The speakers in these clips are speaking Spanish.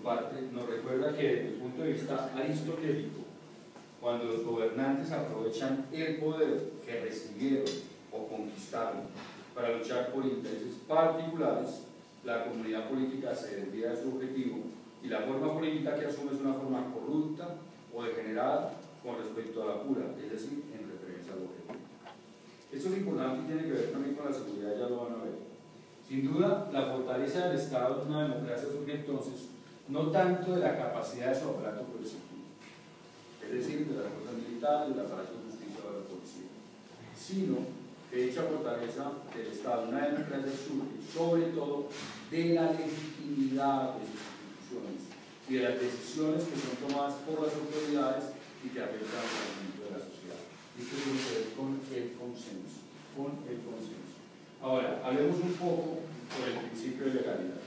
parte, nos recuerda que desde el punto de vista aristotélico, cuando los gobernantes aprovechan el poder que recibieron o conquistaron para luchar por intereses particulares, la comunidad política se desvía de su objetivo y la forma política que asume es una forma corrupta o degenerada con respecto a la pura, es decir, en referencia al objetivo. Esto es importante y tiene que ver también con la seguridad, ya lo van a ver. Sin duda, la fortaleza del Estado en una democracia surge entonces no tanto de la capacidad de su aparato coercitivo, es decir, de las fuerzas militares, del aparato de justicia o de la policía, sino que dicha fortaleza del Estado en una democracia surge sobre todo de la legitimidad de sus instituciones y de las decisiones que son tomadas por las autoridades y que afectan al funcionamiento de la sociedad. Esto tiene que ver con el consenso, Ahora, hablemos un poco sobre el principio de legalidad.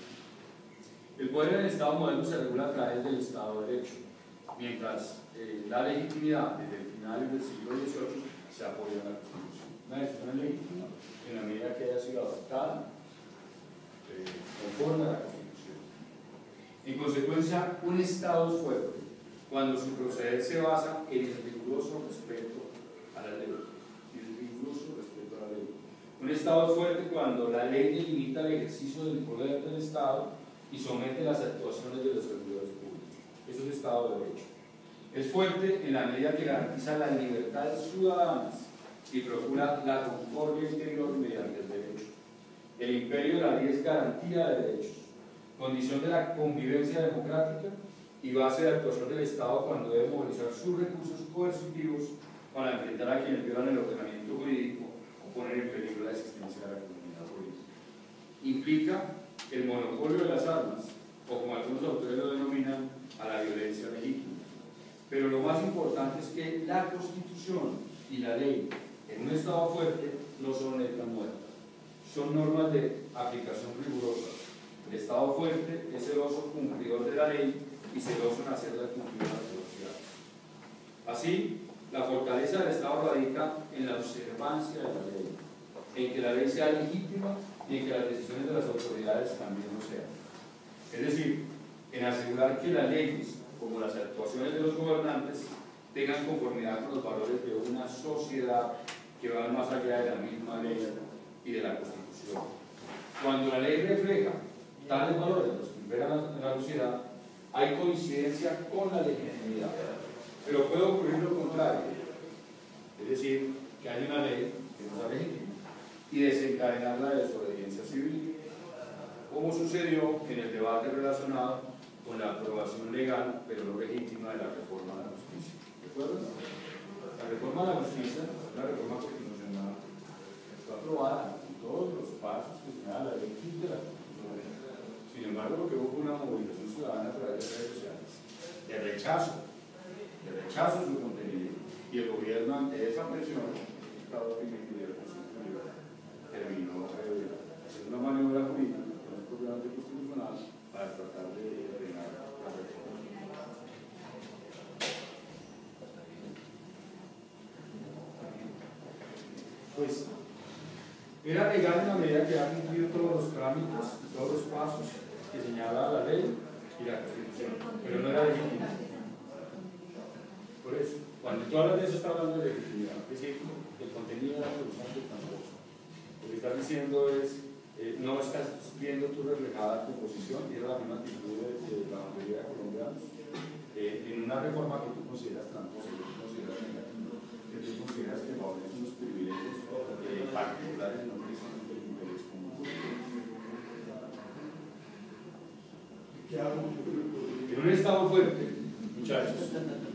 El poder en el Estado moderno se regula a través del Estado de Derecho, mientras la legitimidad desde el final del siglo XVIII se apoya en la Constitución. Una decisión es legítima en la medida que haya sido adoptada conforme a la Constitución. En consecuencia, un Estado es fuerte cuando su proceder se basa en el riguroso respeto a la ley. Un Estado es fuerte cuando la ley delimita el ejercicio del poder del Estado y somete las actuaciones de los servidores públicos. Eso es Estado de Derecho. Es fuerte en la medida que garantiza las libertades ciudadanas y procura la concordia interior mediante el derecho. El imperio de la ley es garantía de derechos, condición de la convivencia democrática y base de actuación del Estado cuando debe movilizar sus recursos coercitivos para enfrentar a quienes violan el ordenamiento jurídico o poner en peligro la existencia de la comunidad política. Implica el monopolio de las armas, o como algunos autores lo denominan, a la violencia legítima. Pero lo más importante es que la Constitución y la ley en un Estado fuerte no son letras muertas, son normas de aplicación rigurosa. El Estado fuerte es celoso cumplidor de la ley y celoso en hacerla cumplir a la sociedad. Así, la fortaleza del Estado radica en la observancia de la ley, en que la ley sea legítima y en que las decisiones de las autoridades también lo sean. Es decir, en asegurar que las leyes, como las actuaciones de los gobernantes, tengan conformidad con los valores de una sociedad que van más allá de la misma ley y de la Constitución. Cuando la ley refleja tales valores los que imperan en la sociedad, hay coincidencia con la legitimidad. Pero puede ocurrir lo contrario, es decir, que hay una ley que no es legítima y desencadenar la desobediencia civil, como sucedió en el debate relacionado con la aprobación legal, pero no legítima, de la reforma de la justicia. ¿Recuerdan? La reforma de la justicia, la reforma constitucional, fue aprobada en todos los pasos que señala la ley de la Constitución. Sin embargo, lo que hubo fue una movilización ciudadana a través de redes sociales, de rechazo a su contenido, y el gobierno, ante esa presión, Estado terminó haciendo una maniobra jurídica con los programas constitucionales para tratar de frenar la reforma. Pues era legal en la medida que ha cumplido todos los trámites, todos los pasos que señala la ley y la Constitución, pero no era legítima. Por eso, cuando tú hablas de eso, estás hablando de legitimidad, es decir, el contenido de la solución del tramposo. Lo que estás diciendo es, no estás viendo tú reflejada tu posición, y era la misma actitud de la mayoría de colombianos, en una reforma que tú consideras tramposa, que tú consideras negativa, que tú consideras que favorecen unos privilegios particulares, no precisamente el interés común. ¿Qué hago? En un Estado fuerte, muchachos, señores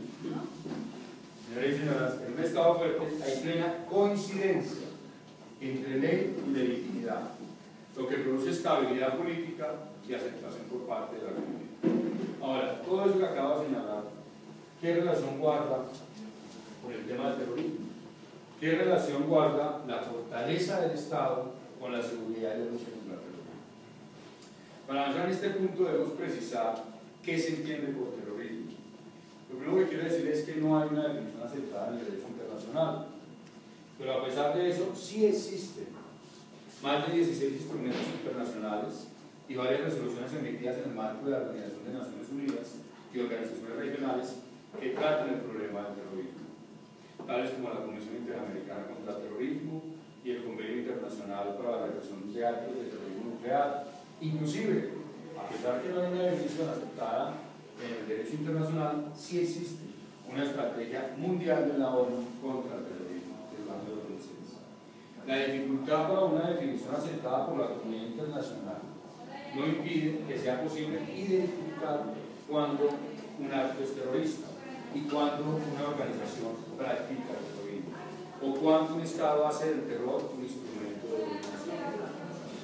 y señoras, en un Estado fuerte hay plena coincidencia entre ley y legitimidad, lo que produce estabilidad política y aceptación por parte de la comunidad. Ahora, todo eso que acabo de señalar, ¿qué relación guarda con el tema del terrorismo? ¿Qué relación guarda la fortaleza del Estado con la seguridad y la lucha contra el terrorismo? Para avanzar en este punto debemos precisar qué se entiende por terrorismo. Lo primero que quiero decir es que no hay una definición aceptada en el derecho internacional, pero a pesar de eso sí existen más de 16 instrumentos internacionales y varias resoluciones emitidas en el marco de la Organización de Naciones Unidas y organizaciones regionales que tratan el problema del terrorismo, tales como la Comisión Interamericana contra el Terrorismo y el Convenio Internacional para la Represión de Actos de Terrorismo Nuclear. Inclusive, a pesar que no hay una definición aceptada en el derecho internacional, sí existe una estrategia mundial de la ONU contra el terrorismo desde el año 2006. La dificultad para una definición aceptada por la comunidad internacional no impide que sea posible identificar cuándo un acto es terrorista y cuándo una organización practica el terrorismo, o cuándo un Estado hace del terror un instrumento de dominación.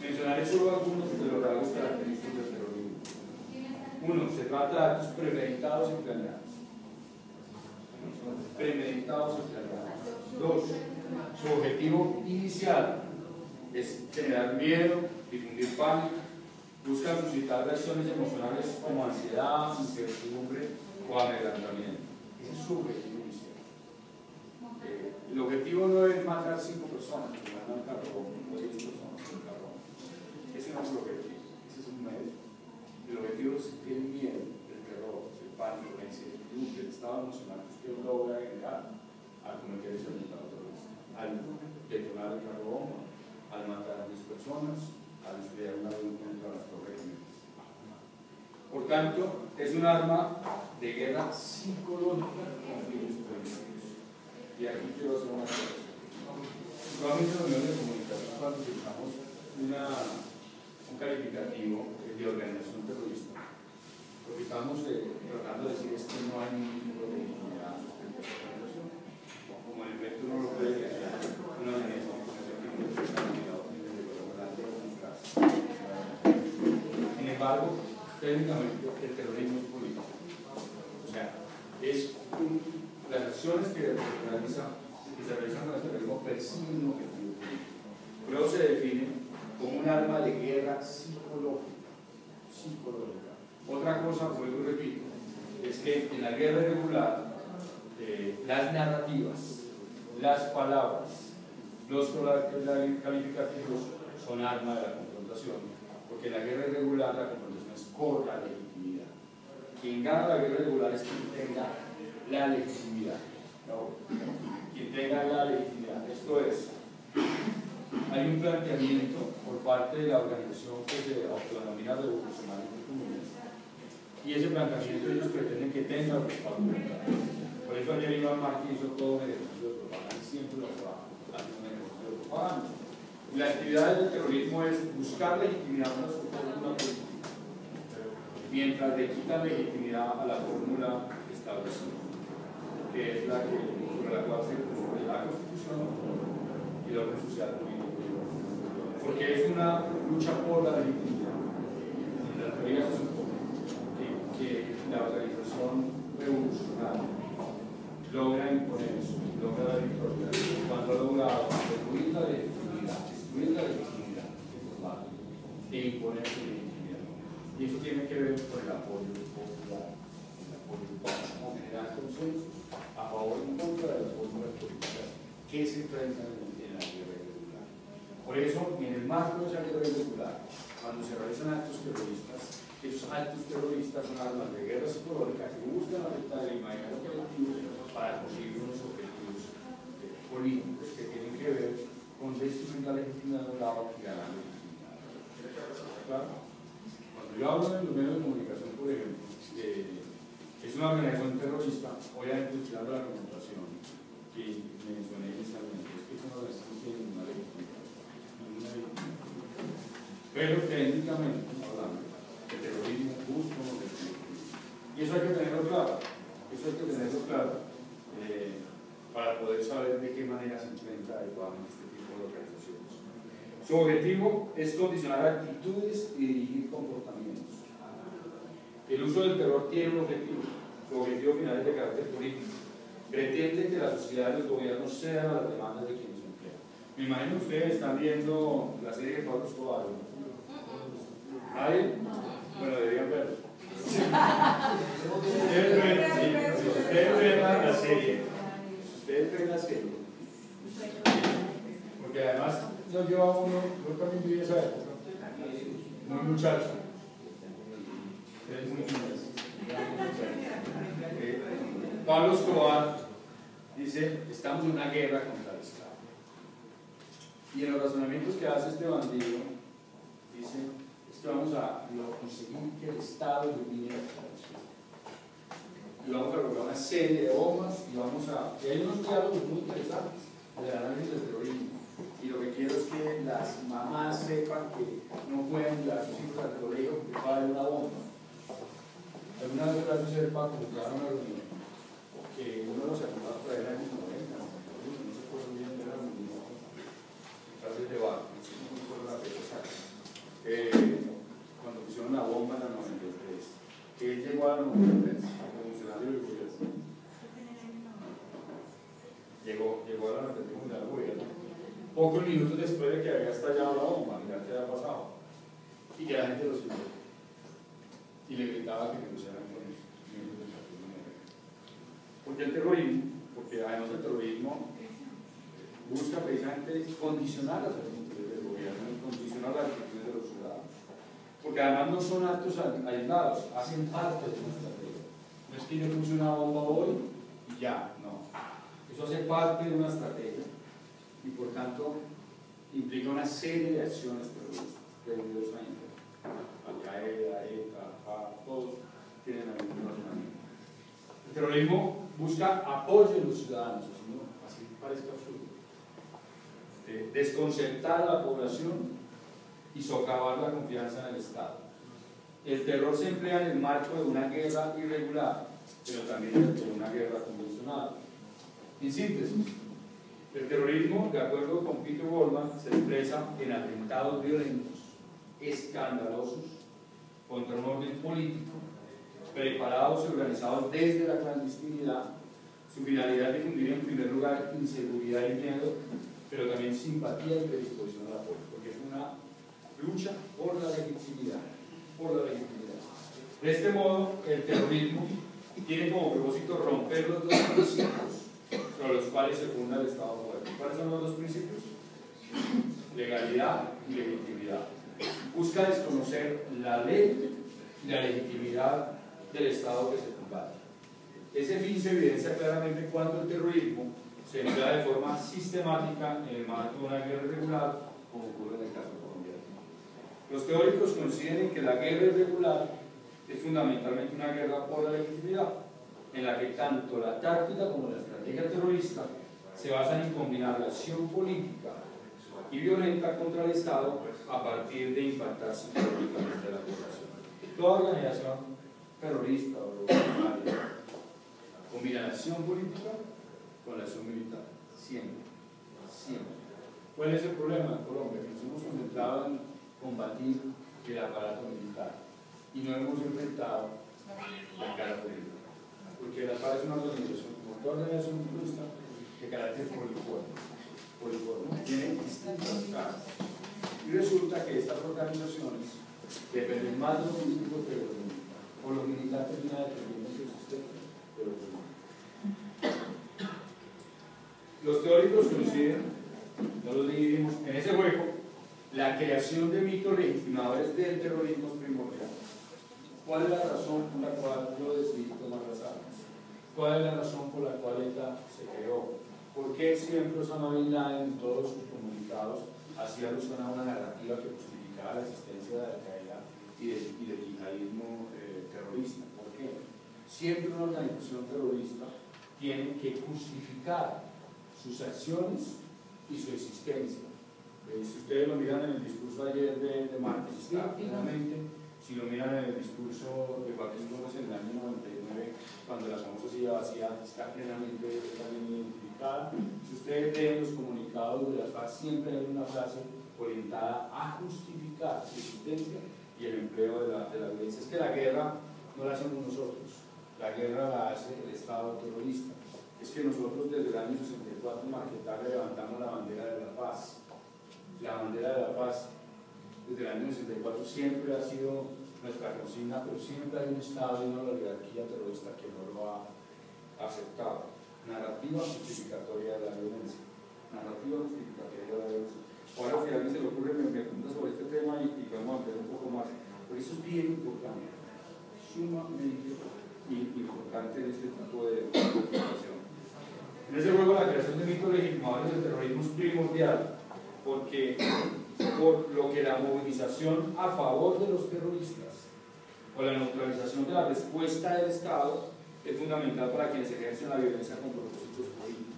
Mencionaré solo algunos de los rasgos característicos del terrorismo. 1. Se trata de actos premeditados y planeados. Premeditados y planeados. 2. Su objetivo inicial es generar miedo, difundir pánico, busca suscitar reacciones emocionales como ansiedad, incertidumbre o amedrentamiento. Ese es su objetivo inicial. El objetivo no es matar 5 personas, que mandan carbón, o 10 personas con carbón. Ese no es el objetivo, ese es un medio. El objetivo es el miedo, el terror, el pánico, la incertidumbre, el estado emocional que usted logra generar al cometer ese atentado terrorista, al detonar el carbón, al matar a 10 personas, al estrellar un avión contra las Torres Gemelas. Por tanto, es un arma de guerra psicológica con fines políticos. Y aquí quiero hacer una cosa. Normalmente en reuniones de comunicación, cuando utilizamos un calificativo de organización terrorista, lo que estamos tratando de decir es que no hay ningún tipo de legitimidad en esta organización. Como en efecto uno lo puede decir, una organización que está sin embargo, técnicamente el terrorismo es político. O sea, las acciones que se realizan con el terrorismo persiguen un objetivo político. Luego se define como un arma de guerra psicológica. Otra cosa, vuelvo y repito, es que en la guerra irregular las narrativas, las palabras, los calificativos son arma de la confrontación. Porque en la guerra irregular la confrontación es por la legitimidad. Quien gana la guerra irregular es quien tenga la legitimidad. No, quien tenga la legitimidad. Esto es, hay un planteamiento por parte de la organización que se autodenomina revolucionaria comunista. Y ese planteamiento ellos pretenden que tenga el respaldo militar. Por eso ayer Iván Márquez hizo todo un ejercicio de propaganda y siempre lo trabaja haciendo un ejercicio de propaganda. La actividad del terrorismo es buscar legitimidad a la fórmula política, mientras le quitan legitimidad a la fórmula establecida, que es la sobre la cual se construye la Constitución y la orden social política. Porque es una lucha por la legitimidad. En la teoría se supone que la organización revolucionaria logra imponer eso, logra la victoria, cuando ha logrado destruir la legitimidad e imponer su legitimidad. Y eso tiene que ver con el apoyo popular, como generar consensos a favor y en contra de las fórmulas políticas que se enfrentan en la guerra irregular. Por eso, en el marco de esa guerra irregular, cuando se realizan actos terroristas, esos actos terroristas son armas de guerra psicológica que buscan afectar el imaginario colectivo para conseguir unos objetivos políticos que tienen que ver con destruir la legitimidad de un lado y ganar la legitimidad. ¿Claro? Cuando yo hablo de los medios de comunicación, por ejemplo, es una organización terrorista, obviamente estoy dando la connotación que mencioné inicialmente, es que es una organización que tiene una legitimidad. Pero técnicamente, hablando, el terrorismo busca un objetivo. Y eso hay que tenerlo claro. Para poder saber de qué manera se enfrenta adecuadamente este tipo de organizaciones. Su objetivo es condicionar actitudes y dirigir comportamientos. El uso del terror tiene un objetivo. Su objetivo final es de carácter político. Pretende que la sociedad y los gobiernos cedan a las demandas de quienes se emplean. Me imagino que ustedes están viendo la serie de Pablo Escobar. ¿Hay? Bueno, deberían verlo. Ustedes ven la serie. Ustedes ven la serie, porque además nos lleva uno, yo también viví esa época, muy muchacho, Pablo Escobar dice, estamos en una guerra contra el Estado. Y en los razonamientos que hace este bandido, dice, es que vamos a conseguir que el Estado elimine la corrupción. Y vamos a colocar una serie de bombas y hay unos diálogos muy interesantes del análisis del terrorismo. Y lo que quiero es que las mamás sepan que no pueden llevar a sus hijos al colegio porque va a haber una bomba. Alguna vez gracias a sepa como que una reunión que uno de los atentados por ahí en los años 90, no se acuerda bien de la reunión, de debate, no me acuerdo la fecha exacta, cuando pusieron la bomba en la 93, que él llegó a la 93 como funcionario del gobierno. Llegó a la 93 como funcionario del gobierno. Pocos minutos después de que había estallado la bomba, mirá qué había pasado. Y que la gente lo siguió. Y le gritaba que negociaran con los miembros del Partido Negro. Porque el terrorismo, porque además el terrorismo busca precisamente condicionar las actitudes del gobierno y condicionar las actitudes de los ciudadanos. Porque además no son actos aislados, hacen parte de una estrategia. No es que yo puse una bomba hoy y ya, no. Eso hace parte de una estrategia. Y por tanto implica una serie de acciones terroristas debidos a Internet. Al-Qaeda, ETA, FARC, todos tienen el mismo razonamiento. El terrorismo busca apoyo en los ciudadanos, así parece absurdo. Desconcertar a la población y socavar la confianza en el Estado. El terror se emplea en el marco de una guerra irregular, pero también de una guerra convencional. En síntesis, el terrorismo, de acuerdo con Peter Goldman, se expresa en atentados violentos, escandalosos, contra un orden político, preparados y organizados desde la clandestinidad. Su finalidad es difundir en primer lugar inseguridad y miedo, pero también simpatía y predisposición al apoyo, porque es una lucha por la legitimidad. De este modo, el terrorismo tiene como propósito romper los dos principios sobre los cuales se funda el Estado fuerte. ¿Cuáles son los dos principios? Legalidad y legitimidad. Busca desconocer la ley y la legitimidad del Estado que se combate. Ese fin se evidencia claramente cuando el terrorismo se emplea de forma sistemática en el marco de una guerra irregular, como ocurre en el caso colombiano. Los teóricos coinciden en que la guerra irregular es fundamentalmente una guerra por la legitimidad, en la que tanto la táctica como la estrategia terrorista se basan en combinar la acción política y violenta contra el Estado a partir de impactar psicológicamente a la población. Toda organización terrorista o revolucionaria combina la acción política con la acción militar, siempre. ¿Cuál es el problema en Colombia? Que nos hemos concentrado en combatir el aparato militar y no hemos enfrentado la cara política. Porque la FARC es una organización, como toda organización terrorista, de carácter poliforme, tiene distintas caras. Y resulta que estas organizaciones dependen más de los políticos que de los militares, o los militantes de una dependencia del sistema de los políticos. Los teóricos coinciden, no los dividimos, en ese hueco, la creación de mitos legitimadores del terrorismo es primordial. ¿Cuál es la razón por la cual yo decidí tomar las armas? ¿Cuál es la razón por la cual ETA se creó? ¿Por qué siempre Osama Bin Laden en todos sus comunicados hacía alusión a una narrativa que justificaba la existencia de Al-Qaeda y del yihadismo terrorista? ¿Por qué? Siempre una organización terrorista tiene que justificar sus acciones y su existencia. Si ustedes lo miran en el discurso ayer de martes, está claramente. Si lo miran en el discurso de Joaquín Gómez en el año 99, cuando la famosa silla vacía está plenamente también identificada. Si ustedes leen los comunicados de la FARC, siempre hay una frase orientada a justificar su existencia y el empleo de la violencia. Es que la guerra no la hacemos nosotros, la guerra la hace el Estado terrorista. Es que nosotros desde el año 64 en Marquetalia levantamos la bandera de la paz. La bandera de la paz desde el año 64 siempre ha sido nuestra consigna, pero siempre hay un Estado y una oligarquía terrorista que no lo ha aceptado. Narrativa justificatoria de la violencia. Narrativa justificatoria de la violencia. Ahora, si a alguien se le ocurre, me pregunta sobre este tema y podemos ampliar un poco más. Por eso es bien importante, sumamente importante en este tipo de situación. En ese juego la creación de mitos legitimadores del terrorismo es primordial, porque por lo que la movilización a favor de los terroristas o la neutralización de la respuesta del Estado es fundamental para quienes ejercen la violencia con propósitos políticos.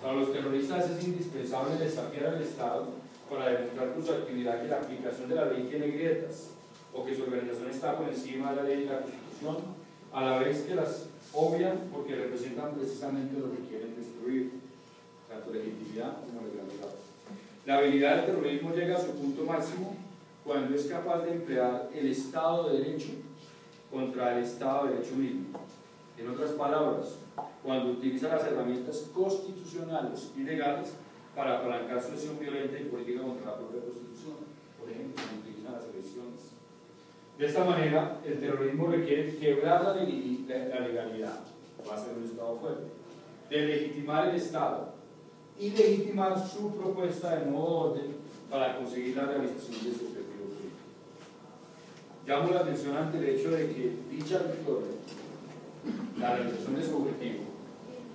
Para los terroristas es indispensable desafiar al Estado para demostrar con su actividad que la aplicación de la ley tiene grietas o que su organización está por encima de la ley y la Constitución, a la vez que las obvian porque representan precisamente lo que quieren destruir, tanto legitimidad como legalidad. La habilidad del terrorismo llega a su punto máximo cuando es capaz de emplear el Estado de Derecho contra el Estado de Derecho mismo. En otras palabras, cuando utiliza las herramientas constitucionales y legales para apalancar su acción violenta y política contra la propia Constitución, por ejemplo, cuando utiliza las elecciones. De esta manera, el terrorismo requiere quebrar la legalidad, va a ser un Estado fuerte, delegitimar el Estado y legitimar su propuesta de nuevo orden para conseguir la realización de su objetivo político. Llamo la atención ante el hecho de que dicha victoria, la realización de su objetivo,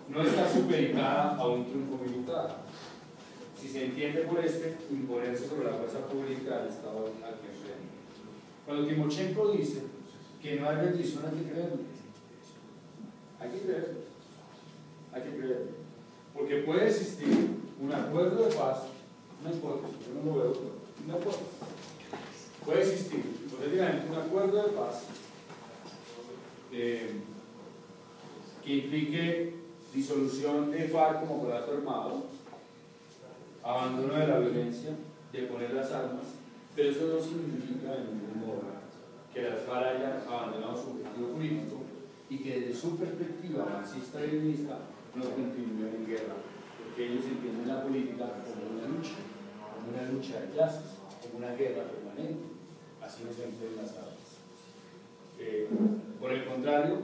no está supeditada a un triunfo militar, si se entiende por imponerse sobre la fuerza pública del Estado al que enfrenta. Cuando Timochenko dice que no hay rendición, hay que creerlo. Hay que creerlo. Hay que creerlo. Porque puede existir un acuerdo de paz, una hipótesis, yo no lo veo, pero una hipótesis. Puede existir, hipotéticamente, un acuerdo de paz que implique disolución de FARC como brazo armado, abandono de la violencia, de poner las armas, pero eso no significa de ningún modo que las FARC hayan abandonado su objetivo político y que desde su perspectiva marxista y leninista no continúen en guerra, porque ellos entienden la política como una lucha de clases, como una guerra permanente, así no se entienden las armas. Por el contrario,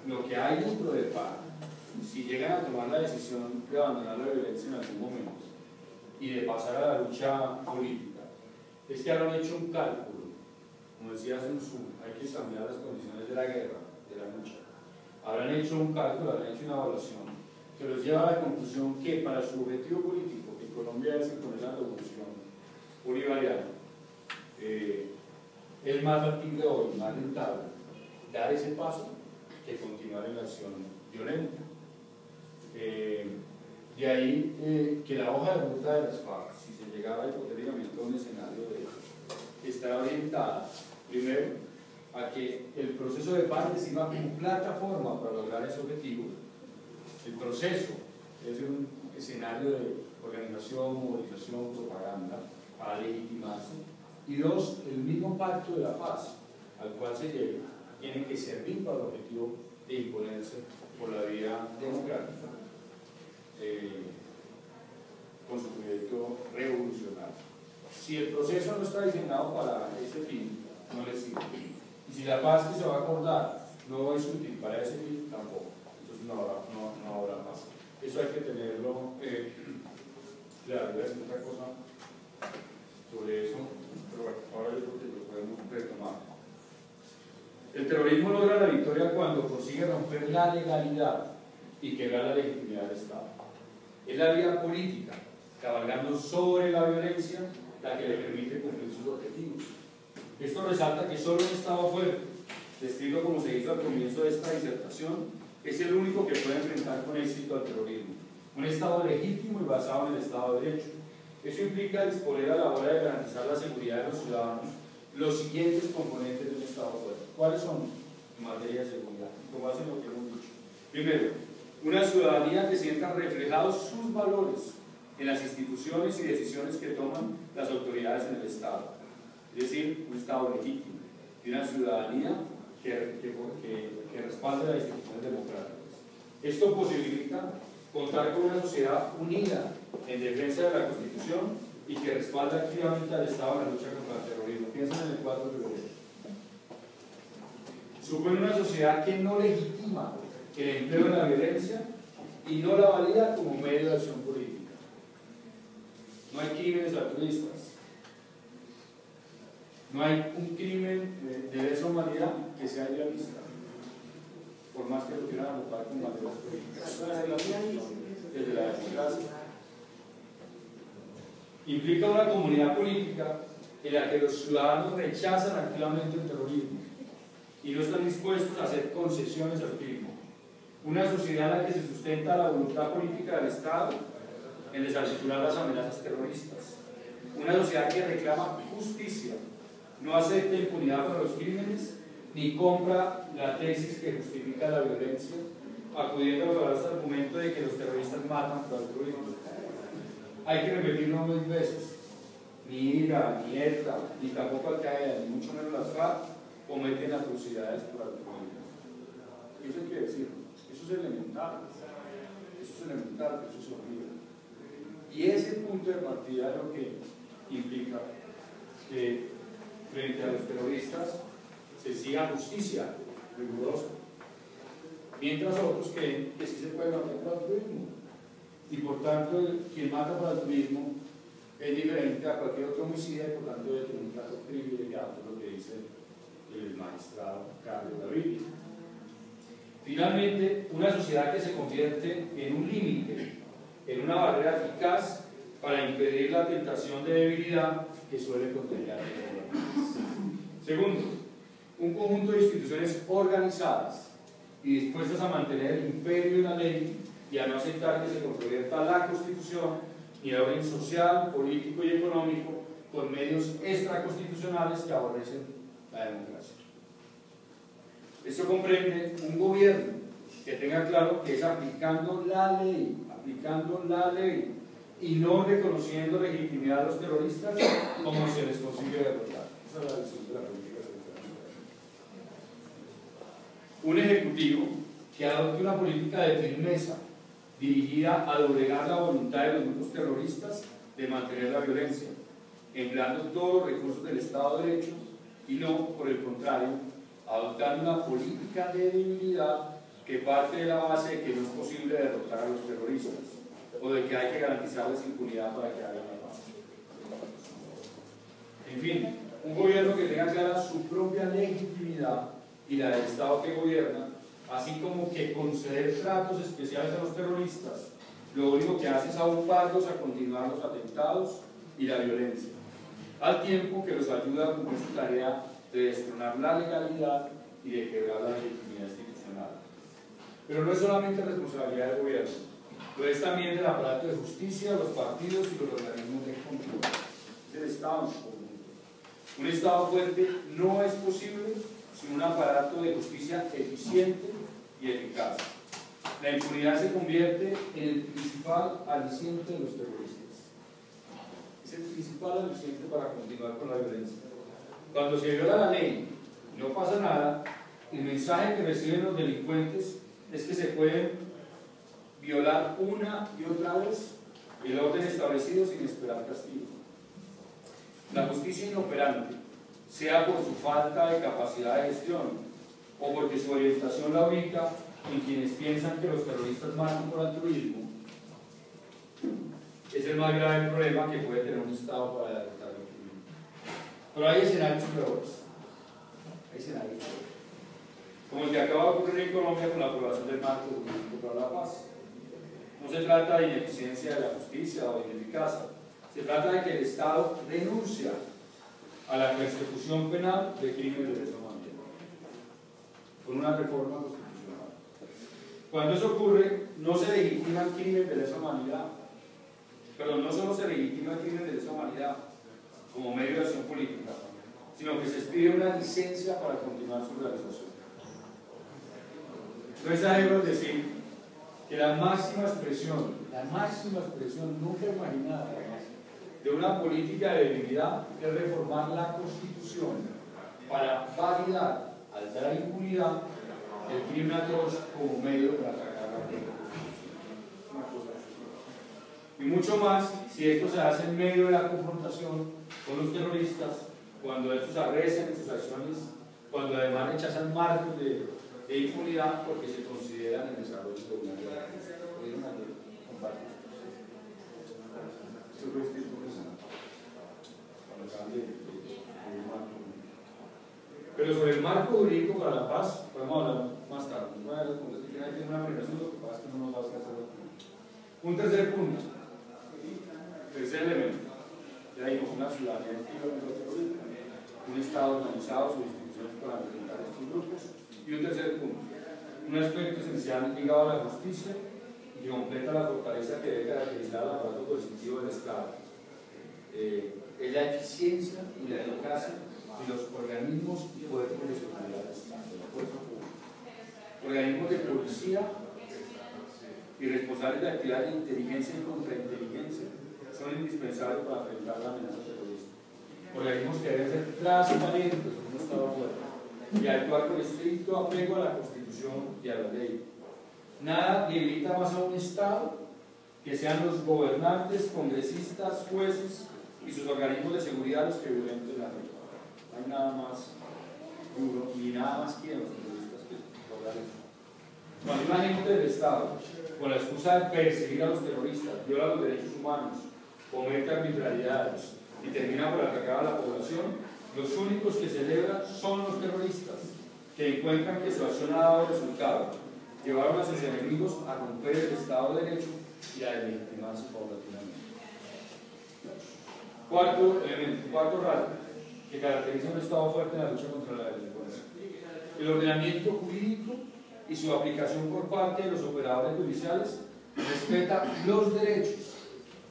lo que hay dentro de FARC, si llegan a tomar la decisión de abandonar la violencia en algún momento y de pasar a la lucha política, es que habrán hecho un cálculo, como decía Sun Tzu, hay que examinar las condiciones de la guerra, de la lucha. Habrán hecho un cálculo, habrán hecho una evaluación que los lleva a la conclusión que para su objetivo político, que Colombia es imponer la revolución bolivariana, es más factible hoy, más rentable, dar ese paso que continuar en la acción violenta. De ahí que la hoja de ruta de las FARC, si se llegara hipotéticamente a un escenario de eso, está orientada, primero, a que el proceso de paz sirva como plataforma para lograr ese objetivo. El proceso es un escenario de organización, movilización, propaganda para legitimarse. Y dos, el mismo pacto de la paz al cual se llega tiene que servir para el objetivo de imponerse por la vía democrática con su proyecto revolucionario. Si el proceso no está diseñado para ese fin, no le sirve. Y si la paz que se va a acordar no es útil para ese fin, tampoco. Entonces no habrá paz. Eso hay que tenerlo claro. Voy a decir otra cosa sobre eso, pero bueno, ahora yo creo que lo podemos retomar. El terrorismo logra la victoria cuando consigue romper la legalidad y quebrar la legitimidad del Estado. Es la vía política, cabalgando sobre la violencia, la que le permite cumplir sus objetivos. Esto resalta que solo un Estado fuerte, descrito como se hizo al comienzo de esta disertación, es el único que puede enfrentar con éxito al terrorismo. Un Estado legítimo y basado en el Estado de Derecho. Eso implica disponer a la hora de garantizar la seguridad de los ciudadanos los siguientes componentes de un Estado fuerte. ¿Cuáles son? En materia de seguridad, como hacen lo que hemos dicho. Primero, una ciudadanía que sienta reflejados sus valores en las instituciones y decisiones que toman las autoridades en el Estado. Es decir, un Estado legítimo y una ciudadanía que respalde las instituciones democráticas. Esto posibilita contar con una sociedad unida en defensa de la Constitución y que respalda activamente al Estado en la lucha contra el terrorismo. Piensen en el 4 de febrero. Supone una sociedad que no legitima el empleo de la violencia y no la valida como medio de acción política. No hay crímenes altruistas. No hay un crimen de lesa humanidad que sea idealista, por más que lo quieran agrupar con banderas políticas. Esa es la posición desde la democracia. Implica una comunidad política en la que los ciudadanos rechazan activamente el terrorismo y no están dispuestos a hacer concesiones al mismo. Una sociedad en la que se sustenta la voluntad política del Estado en desarticular las amenazas terroristas. Una sociedad que reclama justicia, no acepta impunidad para los crímenes, ni compra la tesis que justifica la violencia, acudiendo a los argumentos de que los terroristas matan por altruismo. Hay que repetirlo 1000 veces. Ni IRA, ni ETA, ni tampoco Al-Qaeda, ni mucho menos las FARC cometen atrocidades por altruismo. Eso hay que decirlo. Eso es elemental. Eso es elemental, eso es horrible. Y ese punto de partida es lo que implica que frente a los terroristas se siga justicia rigurosa, mientras otros creen que sí se puede matar por altruismo, y por tanto quien mata por altruismo es diferente a cualquier otro homicida y por tanto debe tener un trato privilegiado, lo que dice el magistrado Carlos Gaviria. Finalmente, una sociedad que se convierte en un límite, en una barrera eficaz para impedir la tentación de debilidad que suele contener. Segundo, un conjunto de instituciones organizadas y dispuestas a mantener el imperio de la ley y a no aceptar que se controverta la Constitución ni el orden social, político y económico con medios extraconstitucionales que aborrecen la democracia. Esto comprende un gobierno que tenga claro que es aplicando la ley y no reconociendo legitimidad a los terroristas como se les consigue derrotar. Esa es la visión de la política central. Un ejecutivo que adopte una política de firmeza dirigida a doblegar la voluntad de los grupos terroristas de mantener la violencia, empleando todos los recursos del Estado de Derecho y no, por el contrario, adoptando una política de debilidad que parte de la base de que no es posible derrotar a los terroristas o de que hay que garantizarles impunidad para que hagan la paz. En fin, un gobierno que tenga clara su propia legitimidad y la del Estado que gobierna, así como que conceder tratos especiales a los terroristas, lo único que hace es auparlos a continuar los atentados y la violencia, al tiempo que los ayuda a cumplir su tarea de destronar la legalidad y de quebrar la legitimidad institucional. Pero no es solamente responsabilidad del gobierno, lo es también del aparato de justicia, los partidos y los organismos de control. Es el Estado en su conjunto. Un Estado fuerte no es posible sin un aparato de justicia eficiente y eficaz. La impunidad se convierte en el principal aliciente de los terroristas. Es el principal aliciente para continuar con la violencia. Cuando se viola la ley y no pasa nada, el mensaje que reciben los delincuentes es que se pueden violar una y otra vez el orden establecido sin esperar castigo. La justicia inoperante, sea por su falta de capacidad de gestión o porque su orientación la ubica en quienes piensan que los terroristas matan por altruismo, es el más grave problema que puede tener un Estado para derrotar el crimen. Pero hay escenarios peores. Hay escenarios peores. Como el que acaba de ocurrir en Colombia con la aprobación del marco jurídico para la paz. No se trata de ineficiencia de la justicia o de ineficacia. Se trata de que el Estado renuncia a la persecución penal de crímenes de lesa humanidad con una reforma constitucional. Cuando eso ocurre, no se legitima el crimen de lesa humanidad, pero no solo se legitima el crimen de lesa humanidad como medio de acción política, sino que se expide una licencia para continuar su realización. No exagero en decir que la máxima expresión nunca imaginada de una política de debilidad es reformar la Constitución para validar, al dar impunidad, el crimen atroz como medio para atacar la Constitución. Y mucho más si esto se hace en medio de la confrontación con los terroristas, cuando estos arrestan en sus acciones, cuando además rechazan marcos de impunidad porque se consideran el desarrollo de una guerra. Pero sobre el marco jurídico para la paz, podemos hablar más tarde. Una de las puntos que tiene una generación, lo que pasa es que no nos va a alcanzar la punta. Un tercer punto, tercer elemento, ya dijimos, una ciudadanía activa en el terrorismo, un Estado organizado, sus instituciones para enfrentar estos grupos, y un tercer punto, un aspecto esencial ligado a la justicia y que completa la fortaleza que debe caracterizar al aparato coercitivo del Estado. Es la eficiencia y la eficacia de los organismos y cuerpos de seguridad del Estado, de la fuerza pública. Organismos de policía y responsables de actividades de inteligencia y contrainteligencia son indispensables para enfrentar la amenaza terrorista. Organismos que deben ser transparentes en un Estado fuerte y actuar con estricto apego a la Constitución y a la ley. Nada debilita más a un Estado que sean los gobernantes, congresistas, jueces y sus organismos de seguridad los que violenten la ley. No hay nada más duro ni nada más que los terroristas que lograr eso. Cuando un agente del Estado, con la excusa de perseguir a los terroristas, viola los derechos humanos, comete arbitrariedades y termina por atacar a la población, los únicos que celebran son los terroristas, que encuentran que su acción ha dado resultado, llevaron a sus enemigos a romper el Estado de Derecho y a deslegitimarse paulatinamente. Cuarto elemento, cuarto rasgo que caracteriza un Estado fuerte en la lucha contra la delincuencia: el ordenamiento jurídico y su aplicación por parte de los operadores judiciales respeta los derechos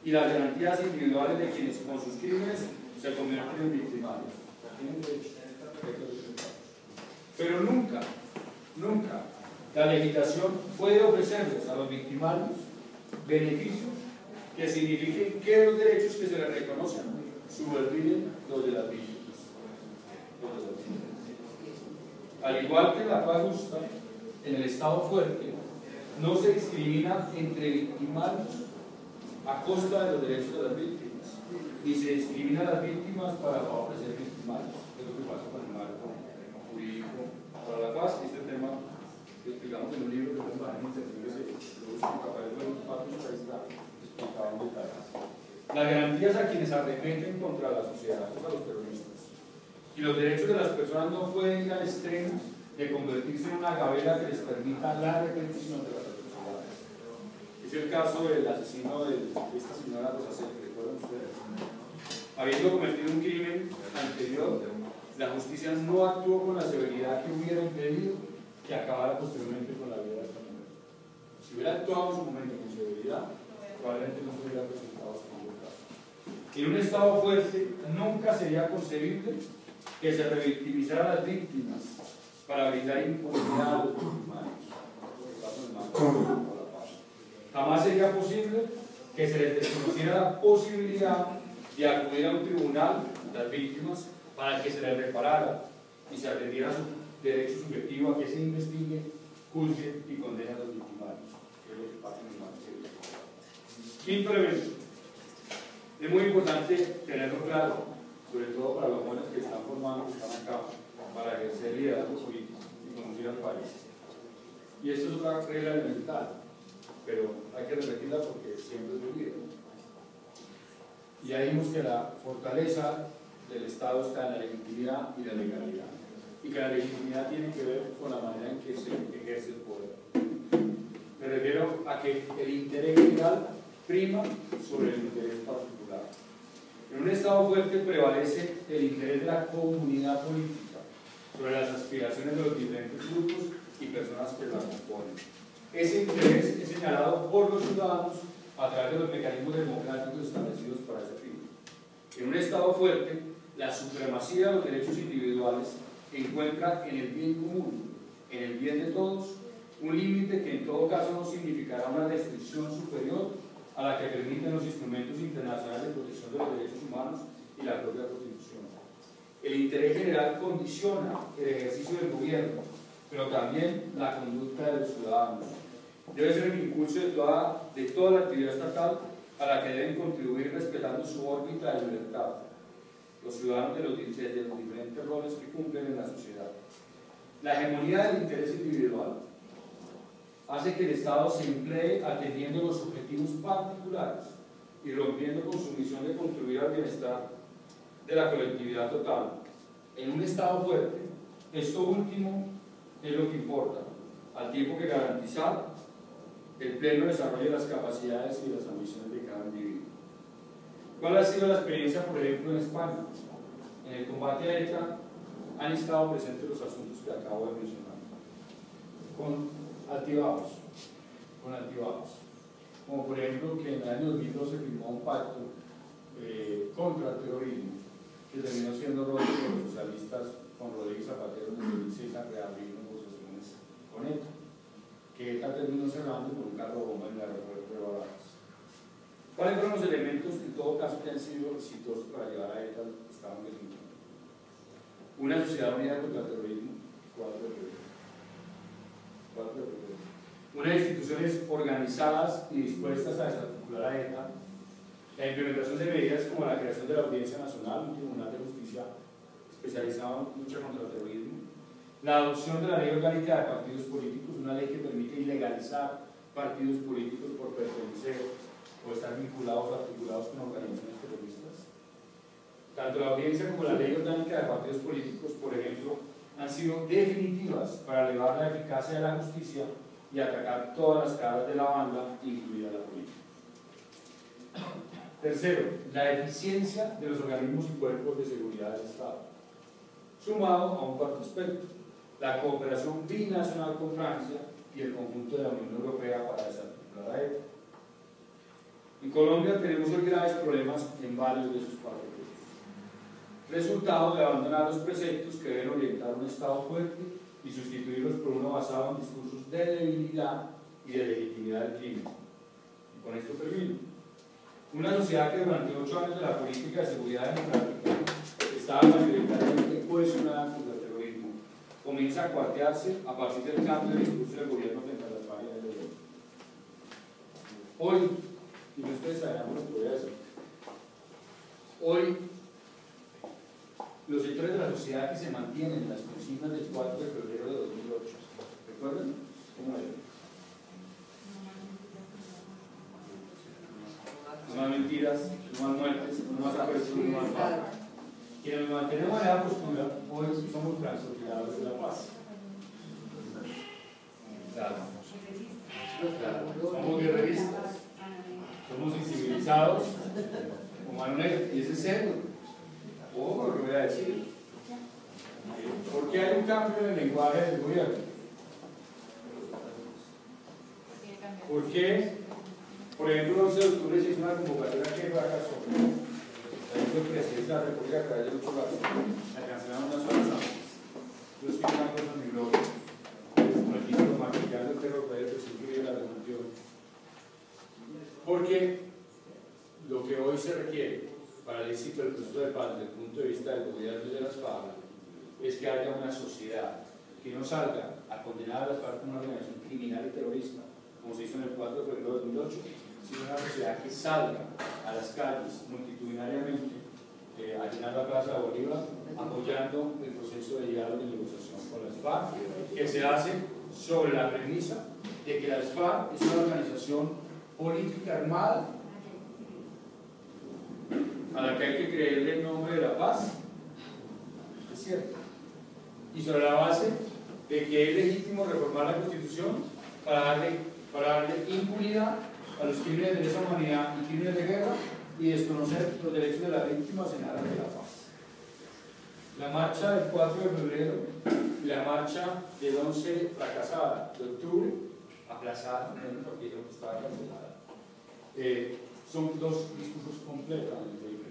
y las garantías individuales de quienes con sus crímenes se convierten en victimarios. Tienen derechos, pero nunca la legislación puede ofrecerles a los victimarios beneficios que signifiquen que los derechos que se les reconocen subordinen los de las víctimas. Al igual que en la paz justa, en el Estado fuerte no se discrimina entre victimarios a costa de los derechos de las víctimas, ni se discrimina a las víctimas para favorecer victimarios. Es lo que pasa con el marco jurídico para la paz. Este tema que explicamos en un libro que es para entendibles de Rafael Patos, ahí está explicado en detalle. Las garantías a quienes arremeten contra la sociedad, a los terroristas, y los derechos de las personas no pueden ir al extremo de convertirse en una gavela que les permita la repetición de las atrocidades. Es el caso del asesino de esta señora Rosa C, ¿recuerdan ustedes? Habiendo cometido un crimen anterior, la justicia no actuó con la severidad que hubiera impedido que acabara posteriormente con la vida de esta mujer. Si hubiera actuado en su momento con severidad, probablemente no se hubiera presentado este caso. En un Estado fuerte nunca sería concebible que se revictimizaran a las víctimas para brindar impunidad a los victimarios. Jamás sería posible que se les desconociera la posibilidad de acudir a un tribunal, las víctimas, para que se les reparara y se atendiera a su derecho subjetivo a que se investigue, juzgue y condene a los victimarios, que es lo que pasa en el marco. Quinto elemento. Es muy importante tenerlo claro, sobre todo para los jóvenes que están formando, que están acá, para ejercer liderazgo político y conducir al país. Y esto es otra regla elemental, pero hay que repetirla porque siempre es olvida. Y ya vimos que la fortaleza del Estado está en la legitimidad y la legalidad, y que la legitimidad tiene que ver con la manera en que se ejerce el poder. Me refiero a que el interés general prima sobre el interés particular. En un Estado fuerte prevalece el interés de la comunidad política sobre las aspiraciones de los diferentes grupos y personas que la componen. Ese interés es señalado por los ciudadanos a través de los mecanismos democráticos establecidos para ese fin. En un Estado fuerte, la supremacía de los derechos individuales encuentra en el bien común, en el bien de todos, un límite que en todo caso no significará una restricción superior a la que permiten los instrumentos internacionales de protección de los derechos humanos y la propia Constitución. El interés general condiciona el ejercicio del gobierno, pero también la conducta de los ciudadanos. Debe ser el impulso de toda la actividad estatal a la que deben contribuir respetando su órbita de libertad los ciudadanos de los diferentes roles que cumplen en la sociedad. La hegemonía del interés individual hace que el Estado se emplee atendiendo los objetivos particulares y rompiendo con su misión de contribuir al bienestar de la colectividad total. En un Estado fuerte, Esto último es lo que importa, al tiempo que garantizar el pleno desarrollo de las capacidades y de las ambiciones de cada individuo. ¿Cuál ha sido la experiencia, por ejemplo, en España? En el combate a ETA han estado presentes los asuntos que acabo de mencionar, con altibajos, como por ejemplo que en el año 2012 firmó un pacto contra el terrorismo que terminó siendo roto por los socialistas con Rodríguez Zapatero en el 2006 a reabrir negociaciones con ETA, que ETA terminó cerrando por un carro bomba en el aeropuerto de Barajas. ¿Cuáles fueron los elementos, en todo caso, que han sido exitosos para llevar a ETA al estado de México? Una sociedad unida contra el terrorismo, 4 de febrero. Unas instituciones organizadas y dispuestas a desarticular a ETA, la implementación de medidas como la creación de la Audiencia Nacional, un tribunal de justicia especializado en lucha contra el terrorismo, la adopción de la Ley Orgánica de Partidos Políticos, una ley que permite ilegalizar partidos políticos por pertenecer o estar vinculados o articulados con organizaciones terroristas. Tanto la audiencia como la Ley Orgánica de Partidos Políticos, por ejemplo, han sido definitivas para elevar la eficacia de la justicia y atacar todas las caras de la banda, incluida la política. Tercero, la eficiencia de los organismos y cuerpos de seguridad del Estado, sumado a un cuarto aspecto, la cooperación binacional con Francia y el conjunto de la Unión Europea para desarticular a ETA. En Colombia tenemos hoy graves problemas en varios de esos 4 puntos, resultado de abandonar los preceptos que deben orientar un Estado fuerte y sustituirlos por uno basado en discursos de debilidad y de legitimidad del crimen. Y con esto termino. Una sociedad que durante 8 años de la política de seguridad democrática estaba mayoritariamente cohesionada contra el terrorismo, comienza a cuartearse a partir del cambio de discurso del gobierno frente a las páginas de derecho. Hoy, y no estoy exagerando lo que voy a decir, hoy los sectores de la sociedad que se mantienen en las consignas del 4 de febrero de 2008, ¿recuerdan? ¿Cómo era? No más mentiras, no más muertes, no más apresos, no más paz. Quienes nos mantenemos en la postura, hoy somos francotiradores de la paz. Claro. Somos guerreristas, somos incivilizados, humano negro, y ese es serio. Ojo lo que voy a decir. ¿Por qué hay un cambio en el lenguaje del gobierno? ¿Por qué? Por ejemplo, el 11 de octubre se hizo una convocatoria que fracasó. La hizo el presidente de la República a través de 8 gatos. La cancelaron unas horas antes. Yo escribí una cosa en mi blog, con el título Maquillar del terror de presidente de la revolución. Porque lo que hoy se requiere para el éxito del proceso de paz desde el punto de vista del gobierno y de las FARC es que haya una sociedad que no salga a condenar a las FARC como una organización criminal y terrorista, como se hizo en el 4 de febrero de 2008, sino una sociedad que salga a las calles multitudinariamente a llenar la Plaza de Bolívar apoyando el proceso de diálogo y negociación con las FARC, que se hace sobre la premisa de que las FARC es una organización política armada a la que hay que creerle en nombre de la paz, es cierto, y sobre la base de que es legítimo reformar la Constitución para darle impunidad a los crímenes de lesa humanidad y crímenes de guerra y desconocer los derechos de las víctimas en aras de la paz. La marcha del 4 de febrero y la marcha del 11 fracasada de octubre, aplazada, porque dijeron que estaba cancelada, son 2 discursos completamente diferentes.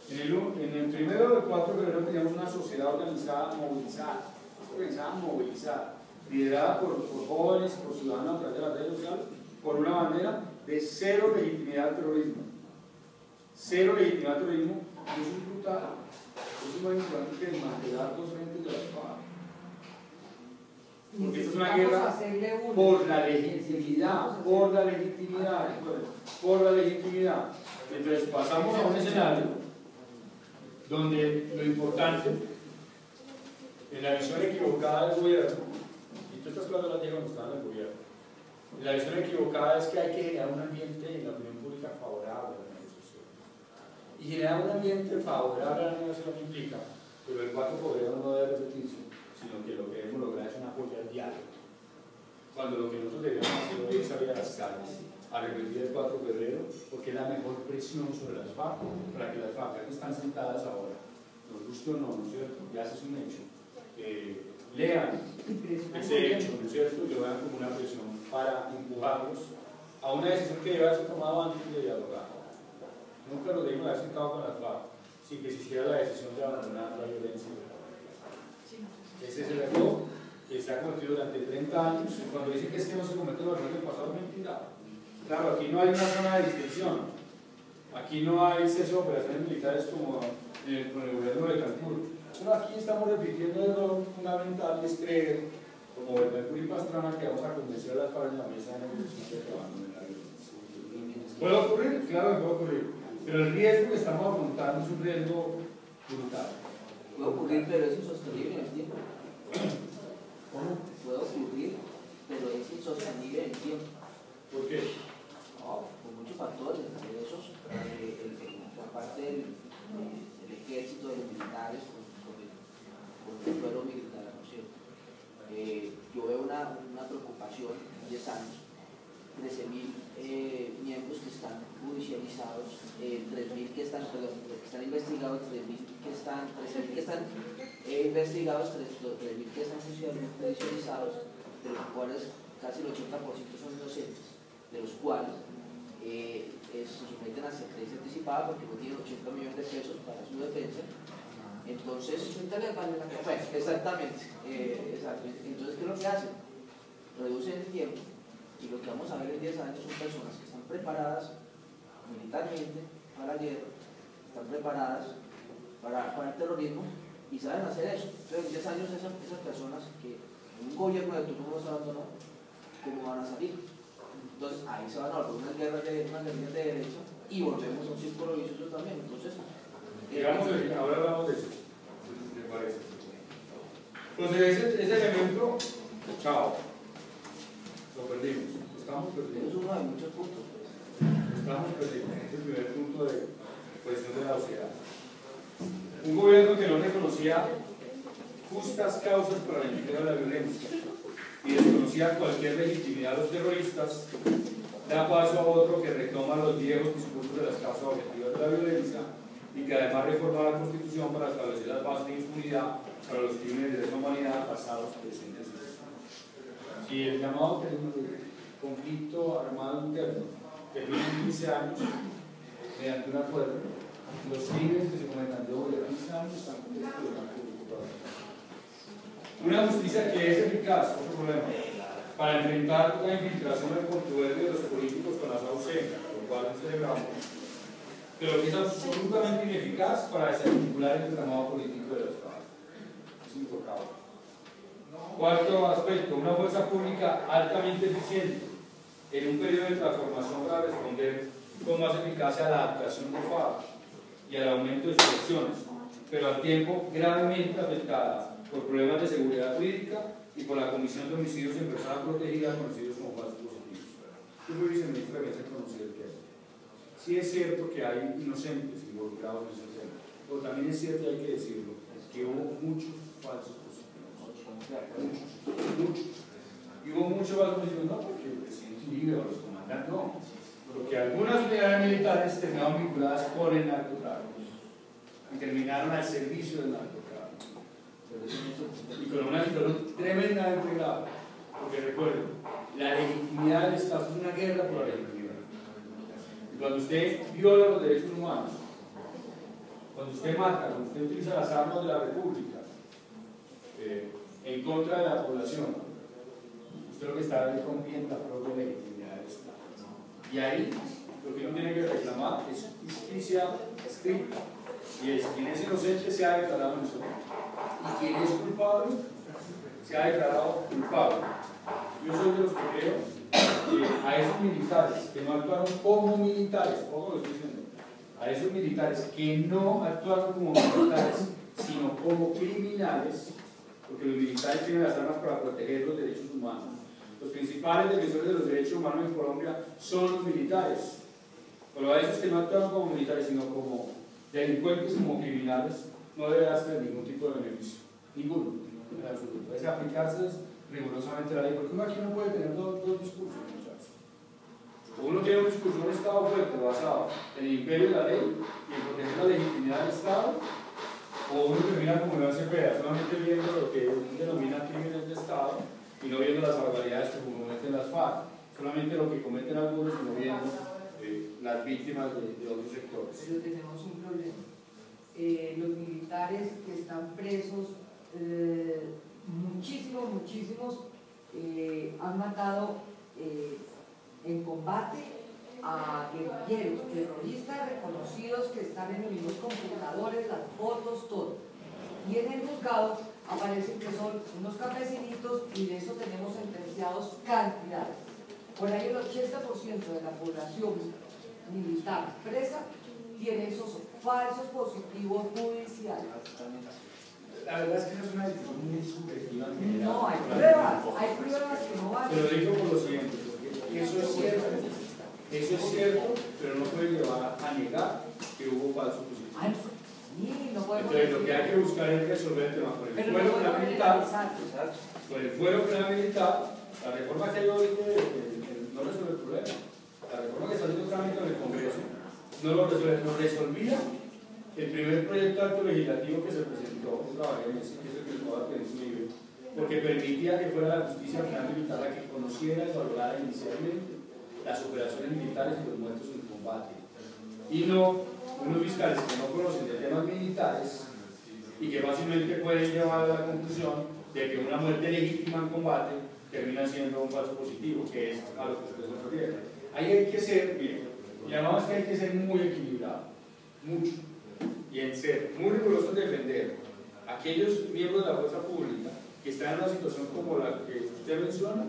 En el primero del 4 de febrero teníamos una sociedad organizada, movilizada, liderada por jóvenes, por ciudadanos a través de las redes sociales, por una bandera de cero legitimidad al terrorismo. Cero legitimidad al terrorismo, y eso es brutal. Eso es más importante que desmantelar 2 frentes de las FARC. Porque esto es una guerra por la legitimidad, por la legitimidad. Entonces pasamos a un escenario donde lo importante, en la visión equivocada del gobierno, y todas estas cosas las digo cuando estaban en el gobierno, la visión equivocada es que hay que generar un ambiente en la opinión pública favorable a la negociación. Y generar un ambiente favorable a la negociación implica, pero el 4 de febrero no debe repetirse, sino que lo que debemos lograr es un apoyo al diálogo. Cuando lo que nosotros debemos hacer hoy es salir a las calles, a repetir el 4 de febrero, porque es la mejor presión sobre las FARC, para que las FARC que están sentadas ahora, nos guste o no, ¿no es cierto? Ya ese es un hecho. Lean ese hecho, ¿no es cierto? Y lo vean como una presión para empujarlos a una decisión que debe haberse tomado antes de dialogar. Nunca lo debimos haber sentado con las FARC sin que existiera la decisión de abandonar la violencia. Ese es el error que se ha cometido durante 30 años. Cuando dicen que es que no se cometen los errores del pasado, es mentira. Claro, aquí no hay una zona de distinción. Aquí no hay exceso de operaciones militares como con el gobierno de Cancún. Pero aquí estamos repitiendo el error fundamental, es creer, como Betancourt y Pastrana, que vamos a convencer a las FARC en la mesa de negociación de que abandonen la violencia. ¿Puede ocurrir? Claro que puede ocurrir. Pero el riesgo que estamos afrontando es un riesgo brutal. Puede ocurrir, pero es insostenible en el tiempo. ¿Cómo? Puede ocurrir, pero es insostenible en el tiempo. ¿Por qué? No, por muchos factores, entre esos, la parte del ejército, de los militares, con el pueblo militar, ¿no es cierto? Yo veo una preocupación en 10 años, 13.000 miembros que están judicializados, 3.000 que están investigados, 3.000 que están investigados, 3.000 que están judicializados, de los cuales casi el 80% son inocentes, de los cuales se someten a sentencia anticipada porque no tienen 80 millones de pesos para su defensa. Entonces, bueno, exactamente, entonces, ¿qué es lo que hacen? Reducen el tiempo y lo que vamos a ver en 10 años son personas que están preparadas militarmente para la guerra, están preparadas para el terrorismo y saben hacer eso. Entonces, en 10 años esas personas que un gobierno de turno los abandonó, ¿cómo van a salir? Entonces, ahí se van a volver unas guerrillas de derecha y volvemos a un círculo vicioso también. Entonces, ahora hablamos de eso, me parece. Entonces, ese elemento, chao, lo perdimos, estamos perdidos. Es uno de muchos puntos. Estamos perdidos, ese es el primer punto de cohesión de la sociedad. Un gobierno que no reconocía justas causas para el empleo de la violencia y desconocía cualquier legitimidad a los terroristas, da paso a otro que retoma los viejos discursos de las causas objetivas de la violencia y que además reforma la Constitución para establecer las bases de impunidad para los crímenes de lesa humanidad pasados, presentes y futuros. Si el llamado conflicto armado interno termina en 15 años, mediante un acuerdo, los crímenes que se cometan luego de 15 años están cumplidos por el marco público. Una justicia que es eficaz, otro problema, para enfrentar la infiltración del contubernio de los políticos con las AUC, lo cual celebramos, pero que es absolutamente ineficaz para desarticular el entramado político de los Estados. Es intocable. Cuarto aspecto, una fuerza pública altamente eficiente en un periodo de transformación para responder con más eficacia a la adaptación de FARC y al aumento de sus acciones, pero al tiempo gravemente afectada por problemas de seguridad jurídica y por la comisión de homicidios en personas protegidas conocidos como falsos positivos. Yo fui viceministro de Defensa conocido el caso. Sí es cierto que hay inocentes involucrados en ese tema, pero también es cierto, hay que decirlo, que hubo muchos falsos positivos. Muchos. Y hubo muchos falsos positivos, no porque el presidente libre o los comandantes, no, porque algunas unidades militares terminaron vinculadas con el narcotráfico y terminaron al servicio del narcotráfico. Y con una situación tremendamente grave, porque recuerden, la legitimidad del Estado es una guerra por la legitimidad. Y cuando usted viola los derechos humanos, cuando usted mata, cuando usted utiliza las armas de la República en contra de la población, usted lo que está rompiendo la propia legitimidad del Estado. Y ahí lo que uno tiene que reclamar es justicia estricta. Y es quien es inocente se ha declarado inocente. Y quien es culpable se ha declarado culpable. Yo soy de los que creo que a esos militares que no actuaron como militares, ojo lo estoy diciendo, a esos militares que no actuaron como militares, sino como criminales, porque los militares tienen las armas para proteger los derechos humanos. Los principales defensores de los derechos humanos en Colombia son los militares. Pero a esos que no actuaron como militares, sino como delincuentes, como criminales, no debe darse ningún tipo de beneficio. Ninguno. en absoluto. Es aplicarse rigurosamente la ley, porque uno aquí no puede tener dos discursos, muchachos. Uno tiene un discurso de un Estado fuerte basado en el imperio de la ley y en proteger la legitimidad del Estado, o uno termina como una CPA, solamente viendo lo que denomina crímenes de Estado y no viendo las barbaridades que cometen las FARC, solamente lo que cometen algunos y no viendo las víctimas de otros sectores. Pero tenemos un problema. Los militares que están presos, muchísimos, han matado en combate a guerrilleros, terroristas reconocidos que están en los computadores, las fotos, todo. Y en el juzgado aparecen que son unos campesinitos y de eso tenemos sentenciados cantidades. Por ahí el 80% de la población militar presa tiene esos falsos positivos judiciales. La verdad es que no es una discusión muy subjetiva. No, hay pruebas que no valen. Pero digo por lo siguiente, porque eso es cierto, pero no puede llevar a negar que hubo falsos positivos. Sí, no podemos. Entonces lo que hay que buscar es resolver el tema por el fuero paramilitar, por el fuero paramilitar. La reforma que hay hoy no resuelve el problema. La reforma que está haciendo trámite en el Congreso no lo resuelve, lo resolvía el primer proyecto de acto legislativo que se presentó, que trabajé en ese, que es el que estaba en su nivel, porque permitía que fuera la justicia penal militar la que conociera y valorara inicialmente las operaciones militares y los muertos en combate, y no unos fiscales que no conocen de temas militares y que fácilmente pueden llevar a la conclusión de que una muerte legítima en combate termina siendo un falso positivo, que es a lo que usted se refiere. Ahí hay que ser, bien, llamamos que hay que ser muy equilibrado, mucho, y en ser muy riguroso en defender a aquellos miembros de la fuerza pública que están en una situación como la que usted menciona,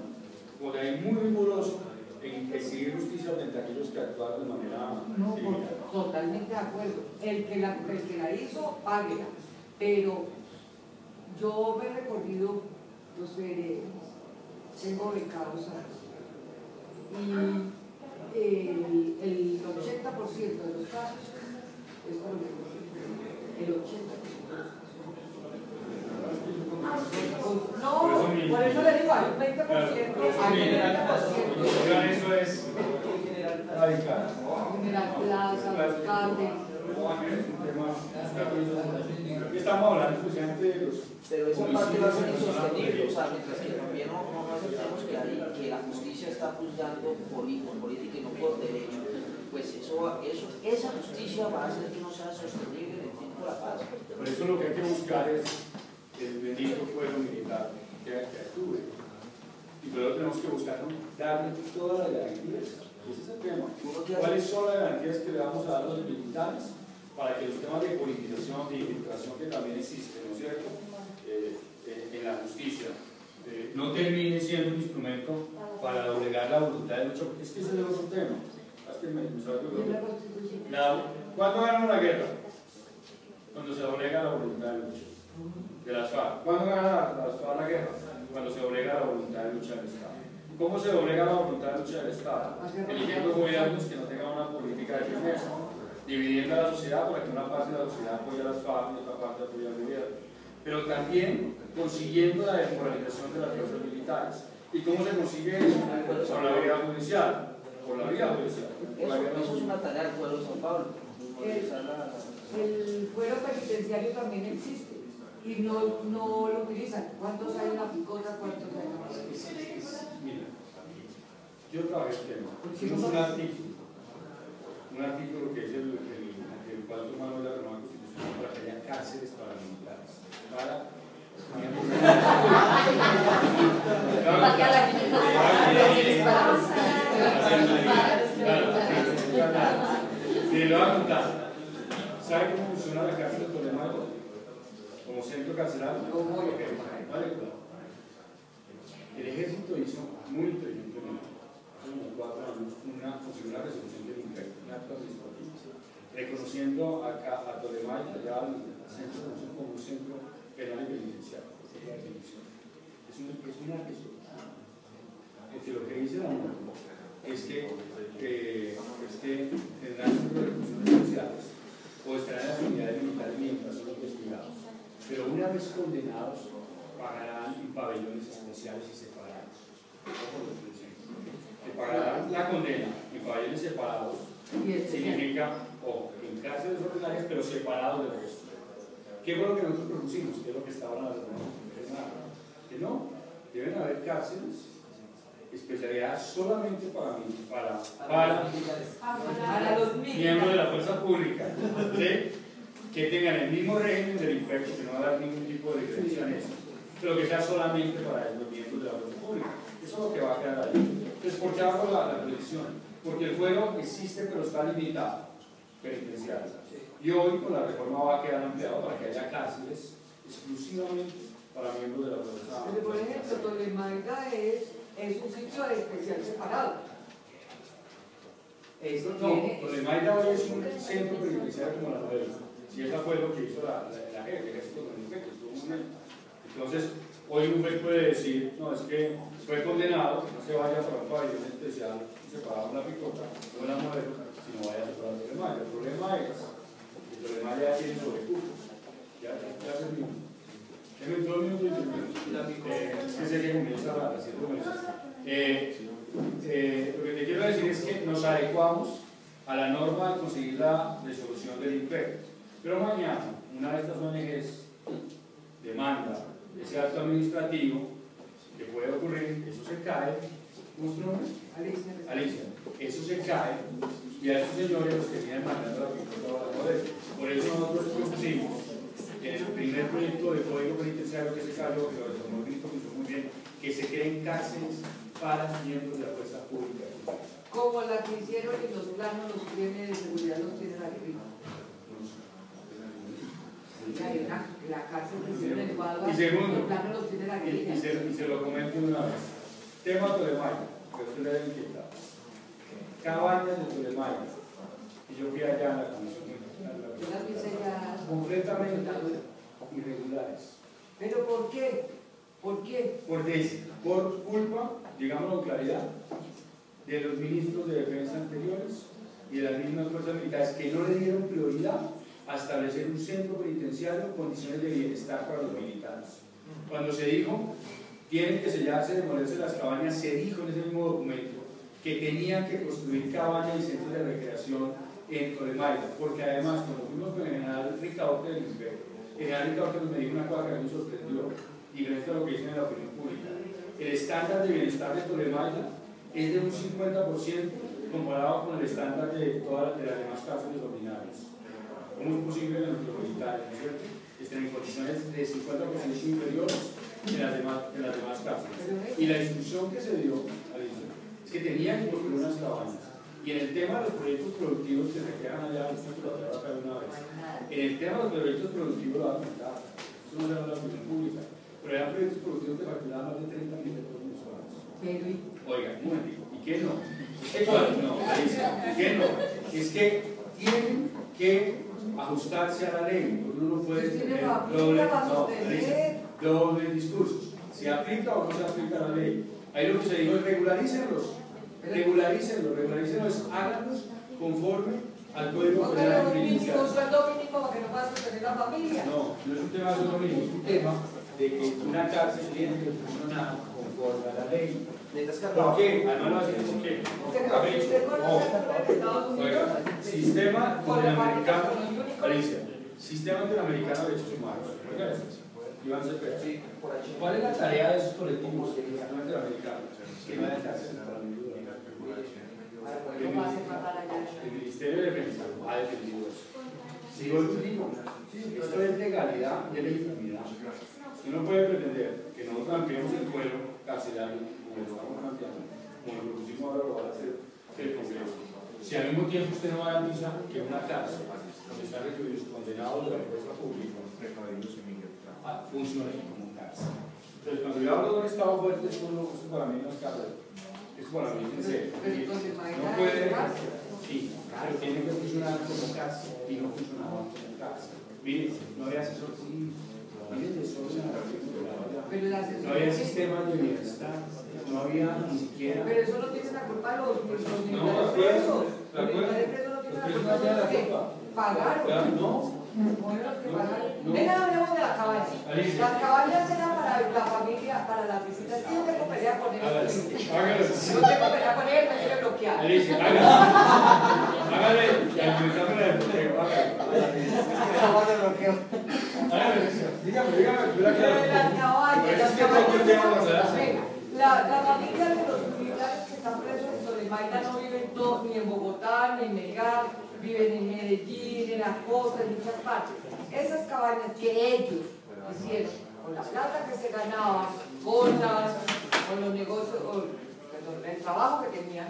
como también muy riguroso en exigir justicia frente a aquellos que actuaron de manera totalmente de acuerdo. El que la hizo, páguela. Pero yo me he recorrido los veredas, tengo becados y el 80% de los casos es por el 80%. No, por eso le digo, hay un 20%, hay un 30%. Eso es radical. General Plaza, alcalde. Estamos hablando precisamente de los. Pero esa parte va a ser insostenible, o sea, mientras que también no aceptemos que la justicia está juzgando por política y no por derecho, pues esa justicia va a hacer que no sea sostenible en el tiempo de la paz. Por eso lo que hay que buscar es el bendito fuero militar que actúe. Y por eso tenemos que buscar darle todas las garantías. Ese es el tema. ¿Cuáles son las garantías que le vamos a dar a los militares para que los temas de politización, de infiltración que también existen, ¿no es cierto?, en la justicia, no terminen siendo un instrumento para doblegar la voluntad del otro? Porque es que ese es el otro tema. ¿Cuándo ganan la guerra? Cuando se doblega la voluntad de lucha de las FARC. ¿Cuándo ganan las FARC la guerra? Cuando se doblega la voluntad de lucha del Estado. ¿Cómo se doblega la voluntad de lucha del Estado? Eligiendo gobiernos que no tengan una política de firmeza, dividiendo a la sociedad para que una parte de la sociedad apoye a las FARC y otra parte apoye al gobierno. Pero también consiguiendo la desmoralización de las fuerzas militares. ¿Y cómo se consigue eso? Por la vía judicial. Por la vía judicial. Eso es una tarea del pueblo de San Pablo. El fuero penitenciario también existe y no lo utilizan. ¿Cuántos hay en la picota? ¿Cuántos hay en la picota? Mira, yo trabajé el tema. Hicimos un artículo que es el cual tomamos la reforma constitucional para que haya cárceles para militares. Le voy a contar. ¿Sabe cómo funciona la cárcel de Tolemayo? Como centro carcelario. Vale, el ejército hizo muy inteligentemente, hace unos 4 años, una resolución del INPEC, un acto administrativo, reconociendo a Tolemayo, allá al centro de resolución, como un centro penal y penitenciario. Es una resolución. Porque lo que dice la norma es que tendrán centro de reclusiones especiales o estarán en las unidades militares mientras son investigados. Pero una vez condenados, pagarán en pabellones especiales y separados. Que pagarán la condena en pabellones separados significa, en cárceles ordinarias, pero separados del resto. ¿Qué fue lo que nosotros propusimos? ¿Qué es lo que estaba hablando? Que no, deben haber cárceles especialidad solamente para los miembros de la fuerza pública, ¿sí? Que tengan el mismo régimen del infecto, que no va a dar ningún tipo de diferencia en eso, pero que sea solamente para los miembros de la fuerza pública. Eso es lo que va a quedar ahí. Entonces, ¿por qué hago la prohibición? Porque el fuero existe, pero está limitado, penitenciario. Y hoy, con la reforma, va a quedar ampliado para que haya cárceles exclusivamente para miembros de la fuerza pública. Por ejemplo, Tolemaida es un sitio especial separado. Tolemaida hoy es un centro penitenciario como la novela. Si esa fue lo que hizo la jefe, el ejército con el efecto, estuvo muy bien. Entonces, hoy un juez puede decir, no, es que fue condenado, que no se vaya para un pabellón especial separado en la picota o en la modelo, sino vaya a separar Tolemaida. El problema es que Tolemaida ya tiene sobrecupos, ya se mismo. En 2 minutos y medio. Que sería comienza a las 7 meses. Lo que te quiero decir es que nos adecuamos a la norma de conseguir la resolución del impuesto. Pero mañana, una de estas ONGs demanda ese acto administrativo que puede ocurrir, eso se cae. ¿Cómo es tu nombre? Alicia. Eso se cae y a esos señores los que vienen mandando la picota a la modelo. Por eso nosotros propusimos en el primer proyecto de código penitenciario que se cayó, que lo retomó el ministro, que hizo muy bien, que se creen cárceles para miembros de la fuerza pública. Como la que hicieron en los planos, los tiene de seguridad, los tiene la guerrilla. La cárcel que hicieron en Guadalajara, y segundo, los planos los tiene la guerrilla. Y se lo comento una vez. Tema Tolemaida, que usted le debe inquietar. Cabañas de Tolemaida. Y yo fui allá en la comisión. Yo las vi selladas. Completamente irregulares. ¿Pero por qué? ¿Por qué? Por culpa, digámoslo con claridad, de los ministros de defensa anteriores y de las mismas fuerzas militares que no le dieron prioridad a establecer un centro penitenciario con condiciones de bienestar para los militares. Cuando se dijo, tienen que sellarse, demolerse las cabañas, se dijo en ese mismo documento que tenían que construir cabañas y centros de recreación en Tolemaida, porque además, cuando fuimos con el general Ricaurte del INPE, el general Ricaurte nos dijo una cosa que a mí me sorprendió, diferente a lo que dicen en la opinión pública. El estándar de bienestar de Tolemaida es de un 50% comparado con el estándar de todas las demás cárceles ordinarias. ¿Cómo es posible que nuestros militares, ¿no es cierto?, estén en condiciones de 50% inferiores en las demás cárceles? Y la instrucción que se dio, Alicia, es que tenían que construir unas cabañas. Y en el tema de los proyectos productivos que se quedan allá, en el tema de los proyectos productivos lo van a contar. Eso no se habla de la opinión pública. Pero eran proyectos productivos que facturaban más de 30 millones de mensuales. Oiga, un momentito. ¿Y qué no? Es que no, Alicia, ¿y qué no? Es que tienen que ajustarse a la ley, porque uno no puede tener doble discursos. ¿Se aplica o no se aplica la ley? Ahí lo que se dijo es regularícenlos, háganlos conforme al código penal penitenciario. Un sueldo mínimo para que no puedan sostener la familia. No, no es un tema de sueldo mínimo, es un tema de que una cárcel tiene que funcionar conforme a la ley. ¿Por qué? Además lo hacen ¿por qué? Sistema interamericano, Alicia, Sistema Interamericano de Derechos Humanos. Iván Cepeda. ¿Cuál es la tarea de esos colectivos del Sistema Interamericano? Que no haya cárcel para el Ministerio de Defensa ha defendido eso. Si yo digo, esto es legalidad y legitimidad. Usted no puede pretender que nosotros ampliemos el fuero carcelario como lo estamos planteando, como lo propusimos ahora lo va a hacer el Congreso. Si al mismo tiempo usted no garantiza que una cárcel donde están recluidos condenados de la fuerza pública funcione como cárcel. Entonces, cuando yo hablo de un Estado fuerte, esto para mí no es cárcel. Es para mí en serio. No puede, sí, pero tiene que funcionar como cárcel y no funcionaba como cárcel. Mire, no había asesor político, no había desorden, no había sistema de bienestar, no había ni siquiera. Pero eso no tiene la culpa de los militares. No, de acuerdo. Los militares no tienen la culpa de los que pagaron. No, Venga, hablemos de las cabañas. Las cabañas eran para la familia, para las visitas. Yo tengo pelea con él. Yo tengo pelea con él, me quiere bloquear. Alicia, hágale el mensaje de bloqueo, dígame, Las cabañas. La familia de los militares que están presos en Tolemaida no viven todos, ni en Bogotá, ni en Melgar, viven en Medellín, en la costa, en muchas partes. Esas cabañas que ellos hicieron con la plata que se ganaba, con los negocios, el trabajo que tenían.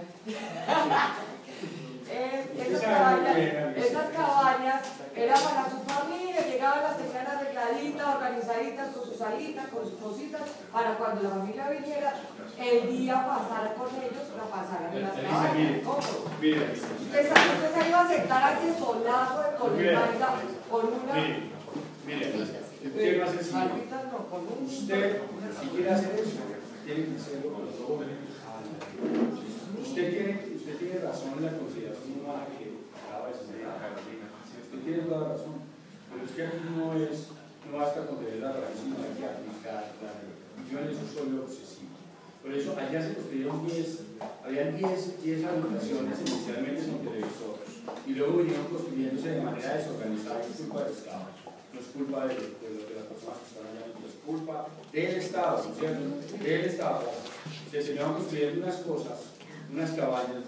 Esas cabañas eran para su familia, llegaban las tenían arregladitas, organizaditas, con sus salitas, con sus cositas, para cuando la familia viniera, el día pasar con ellos, la pasaran en las cabañas. Usted se iba a sentar aquí solazo de Tolemaida con una... Mire, usted más sencillo. Usted, si quiere hacer eso, tiene que hacerlo con los dos. Usted tiene razón en la consideración humana que acaba de señalar Carolina. Usted tiene toda la razón. Pero es que aquí no basta con tener la razón, sino hay que aplicar la ley. Yo en eso soy obsesivo. Por eso allá se construyeron habían 10 habitaciones inicialmente sin televisor. Y luego vinieron construyéndose de manera desorganizada. Es culpa del Estado. No es culpa de las personas que están allá, no es culpa del Estado, ¿cierto? Del Estado. Se enseñaron construyendo unas cosas, unas cabañas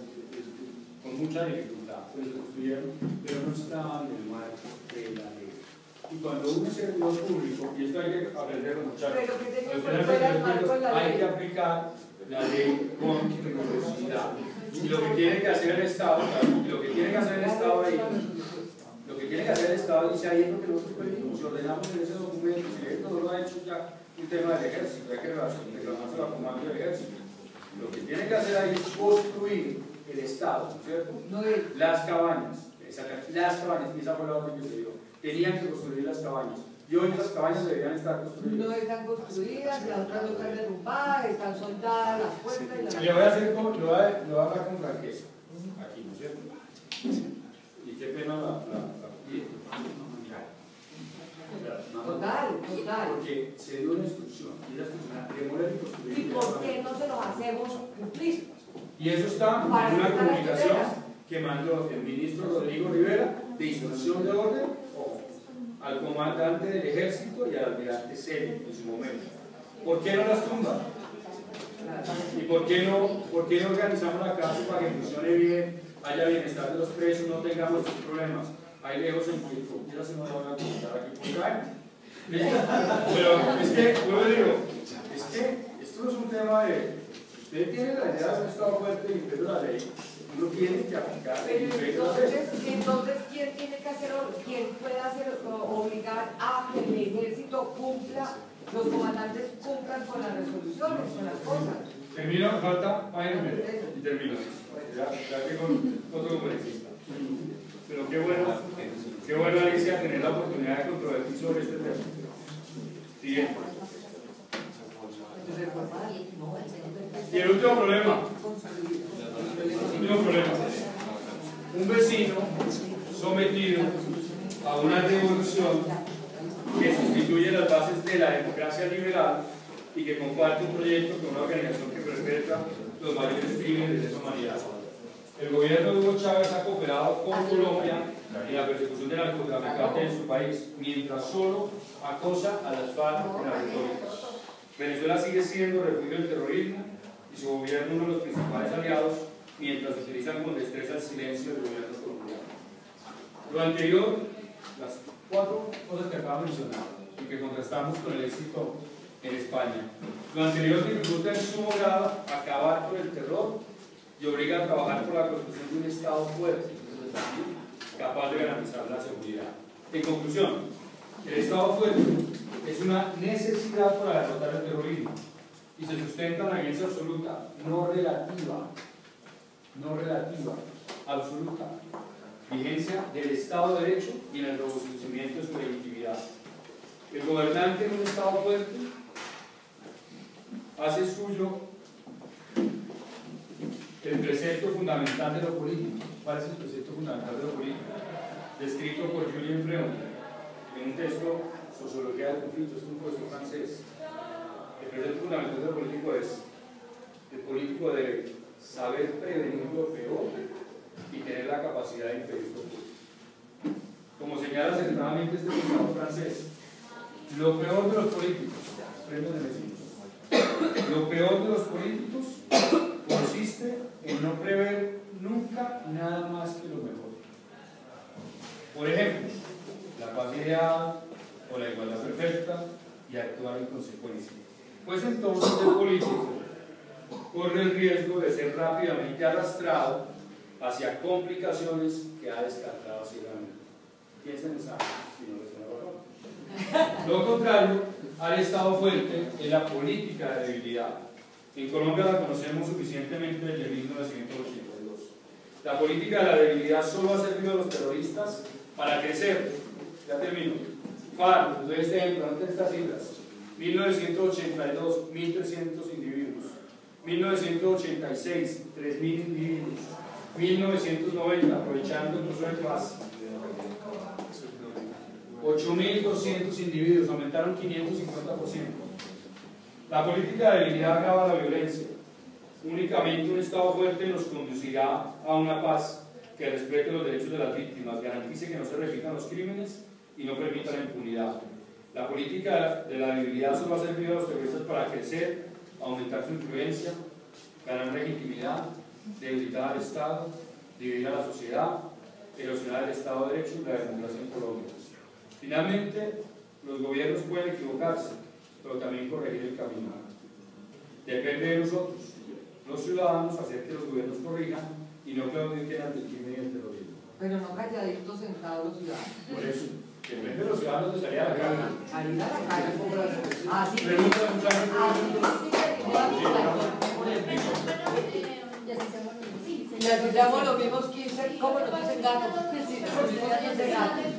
con mucha dificultad, pero se construyeron, pero no estaban en el marco de la ley. Y cuando uno es servidor público, y esto hay que aprenderlo, muchachos, hay que aplicar la ley con rigurosidad. Y lo que tiene que hacer el Estado, dice ahí es lo que nosotros pedimos, si ordenamos en ese documento, si él todo lo ha hecho ya un tema del ejército, hay que reclamarse la comando del ejército. Lo que tiene que hacer ahí es construir el Estado, ¿cierto? Las cabañas, y esa fue la orden que se dio, tenían que construir las cabañas. Y hoy las cabañas deberían estar construidas. No están construidas, las otras no están derrumbadas, están soldadas las puertas y las... Le voy a hablar con franqueza, aquí, ¿no es cierto? Y qué pena la Total. Porque se dio una instrucción, y la instrucción demora en construir. ¿Y por qué no se los hacemos cumplir? Y eso está en una comunicación que mandó el ministro Rodrigo Rivera de instrucción de orden al comandante del ejército y al almirante Celi en su momento. ¿Por qué no las tumban? ¿Y por qué no organizamos la cárcel para que funcione bien, haya bienestar de los presos, no tengamos estos problemas? Ahí lejos en Puerto, ya se me va a contar aquí por acá. Pero es que, yo le digo, es que esto no es un tema de. Usted tiene la idea de un Estado fuerte y imperio la ley, uno tiene que aplicar. Entonces, ¿quién tiene que hacer, quién puede hacer, obligar a que el ejército cumpla, los comandantes cumplan con las resoluciones, con las cosas? Termino, me falta página y media, y termino. Ya tengo otro conferencista. Pero qué bueno, Alicia, tener la oportunidad de controvertir sobre este tema. Siguiente. Y el último problema. Un vecino sometido a una revolución que sustituye las bases de la democracia liberal y que comparte un proyecto con una organización que perpetra los mayores crímenes de lesa humanidad. El gobierno de Hugo Chávez ha cooperado con Colombia en la persecución del narcotraficante en su país, mientras solo acosa a las FARC en la retórica. Venezuela sigue siendo refugio del terrorismo y su gobierno uno de los principales aliados, mientras utilizan con destreza el silencio del gobierno colombiano. Lo anterior, las 4 cosas que acabo de mencionar y que contrastamos con el éxito en España. Lo anterior dificulta en sumo grado acabar con el terror y obliga a trabajar por la construcción de un Estado fuerte, capaz de garantizar la seguridad. En conclusión, el Estado fuerte es una necesidad para derrotar el terrorismo y se sustenta en la evidencia absoluta, no relativa, absoluta, vigencia del Estado de Derecho y en el robustecimiento de su legitimidad. El gobernante en un Estado fuerte hace suyo el precepto fundamental de lo político. ¿Cuál es el precepto fundamental de lo político? Descrito por Julien Freund. en un texto, Sociología del conflicto, es un profesor francés. El precepto fundamental del político es: el político debe saber prevenir lo peor y tener la capacidad de impedir lo peor. Como señala acertadamente este pensador francés, lo peor de los políticos, lo peor de los políticos consiste en no prever nunca nada más que lo mejor. Por ejemplo, la paz ideal o la igualdad perfecta, y actuar en consecuencia. Pues entonces el político corre el riesgo de ser rápidamente arrastrado hacia complicaciones que ha descartado ciegamente. Piensen en eso, si no les suena razón. Lo contrario al Estado fuerte es la política de debilidad. En Colombia la conocemos suficientemente desde 1982. La política de la debilidad solo ha servido a los terroristas para crecer. Ya termino. FARC, les doy este ejemplo, antes de estas cifras. 1982, 1.300 individuos. 1986, 3.000 individuos. 1990, aprovechando el proceso de paz, 8.200 individuos, aumentaron 550%. La política de debilidad agrava la violencia. Únicamente un Estado fuerte nos conducirá a una paz que respete los derechos de las víctimas, garantice que no se repitan los crímenes y no permita la impunidad. La política de la debilidad solo ha servido a los terroristas para crecer, aumentar su influencia, ganar legitimidad, debilitar al Estado, dividir a la sociedad, erosionar el Estado de Derecho y la democracia en Colombia. Finalmente, los gobiernos pueden equivocarse, pero también corregir el camino. Depende de nosotros, los ciudadanos, hacer que los gobiernos corrijan y no claudiquen ante el crimen y el terrorismo. Pero no calladitos sentados los ciudadanos. Por eso, depende de los ciudadanos de salir a la calle. Salir a la calle. Ah, sí. Pregunta de mucha gente. Y así seamos los mismos 15, ¿cómo nos dicen gatos? Sí, los mismos 15 gatos.